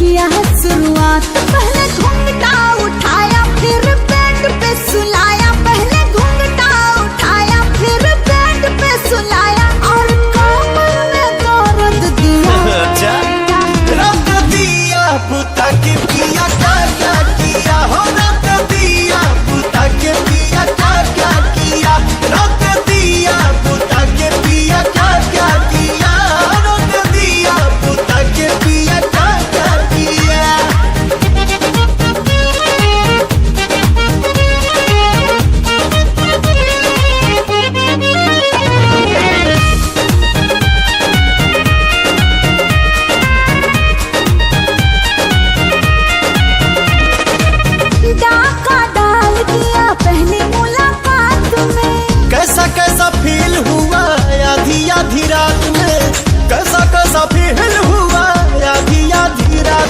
किया है शुरुआत। पहले घूंघटा उठाया फिर बेड पे सुलाया, पहले घूंघटा उठाया फिर बेड पे सुलाया, और कमर में दर्द दिया। अच्छा रख दिया बुता के पिया क्या क्या किया हो, रख दिया बुता के पिया क्या क्या किया, रख दिया बुता के पिया क्या क्या किया, रख दिया बुता के पिया क्या क्या किया। डाका डाल दिया पहली मुलाकात में, कैसा कैसा फील हुआ आधी आधी रात में, कैसा कैसा फील हुआ